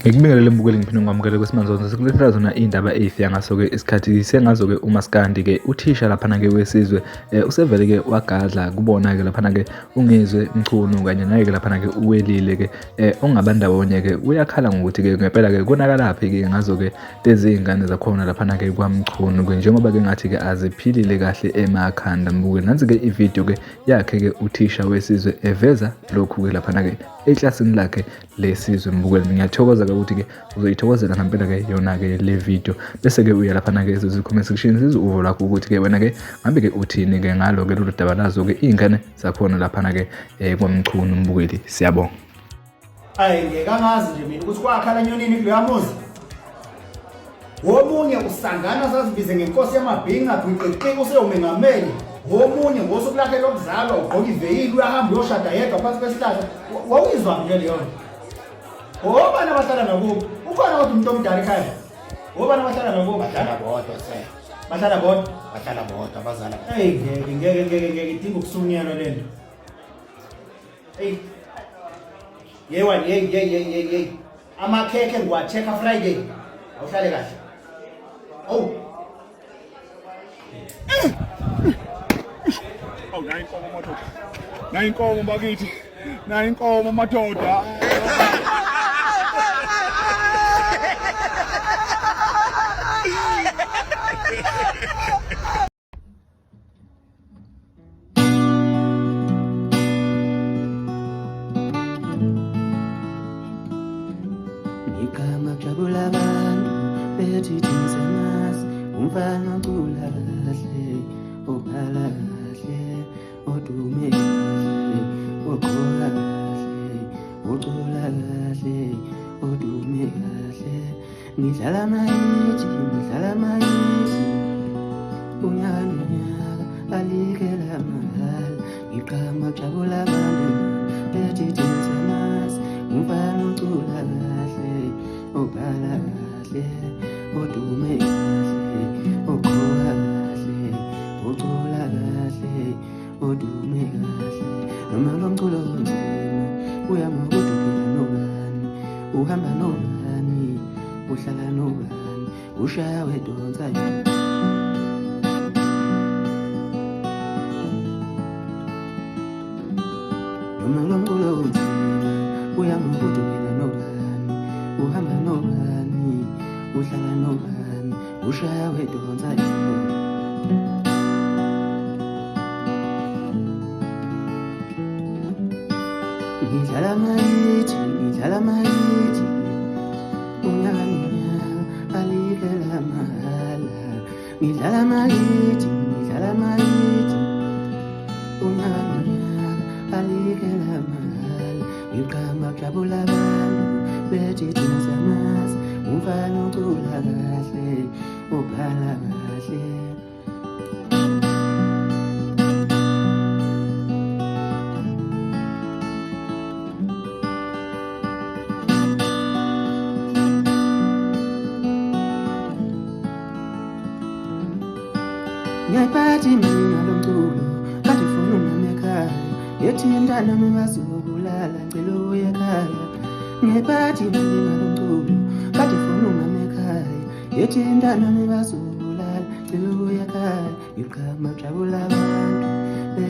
Ngikubingelele mbukeli ngiphinde ngikwamukele kwesimanje sikulethela zona iy'ndaba ey'fika ngaso-ke isikhathi sengazo-ke uMaskandi-ke uthisha laphana-ke wesizwe usevele-ke wagadla kubona-ke laphana-ke ungezwe mchunu kanye naye-ke laphana-ke uwelile-ke ongabandawonye-ke uyakhala ngokuthi-ke ngempela-ke konakalaphi-ke ngazo-ke lezi iy'ngane zakhona laphana-ke kwamchunu-ke njengoba-ke ngathi-ke aziphilile kahle emakhanda mbukeli. Nansi-ke ividiyo-ke yakhe-ke uthisha wesizwe eveza lokhu-ke laphana-ke eklasini lakhe lesizwe mbukeli. Ngiyathokoza-ke ukuthi-ke uzoyithokozela ngempela-ke yona-ke le video bese-ke uya laphana-ke comment section sizwe uvo lakho ukuthi-ke wena-ke ngabe-ke uthini-ke ngalo-ke lolu daba lazo-ke iy'ngane zakhona laphana-ke kwamchunu mbukeli. Siyabonga. Hayi ngeke angazi nje mina ukuthi kwakhala nyonini kuloya muzi. Womunye usangana sazibize ngenkosi yamabhinga gwiqeqike useyumengameli. Womunye ngosuku lakhe lokuzalwa ugqoka iveyili uyahamba uyoshada yedwa phansi kwesihlahla. Wawizwa nje leyo. Obana bahlala nakubo. Ukhona kodwa umuntu omdala ekhaya. Obana bahlala nakubo bahlala bodwa se. Bahlala bodwa abazala. Hey ngeke idinga ukusunyelwa lento. Hey. Yey. Amakhekhe ngiwa-check Friday. Awuhlale kahle. Oh. Oh, nayi inkomo bakithi. Nayi inkomo madoda. Igama jabula abantu bethi thizamasi umfana ucula kahle ubhala kahle odume kahle uqola kahle ucula kahle odume kahle ngidlala mayithi unyaka alikela mahala igama jabula abantu bethi thizamasi umfana ucula kahle ubhala kahle odume kahle uqola kahle ucula kahle odume kahle noma lo mculo onzima uyama kuduphila nobani uhamba nobani uhlala nobani ushaya wedonsa noma lo mculo onzima uyama kuduphila nobani uhamba nobani uhlala nobani ushaya wedonsa ngidlala mayithi unyaka alikela mahala ngidlala mayithi unyaka alikela mahala igama jabula abantu bethi thizamasi umfana ucula kahle ubhala kahle ngiyayiphathi mina lo mculo kade ufuna umama ekhaya yethi mntana mingazokulala ngicela uye ekhaya ngiyayiphathi mina lo mculo kade ufuna umama ekhaya yethi mntana mingazokulala ngicela uye ekhaya igama jabula abantu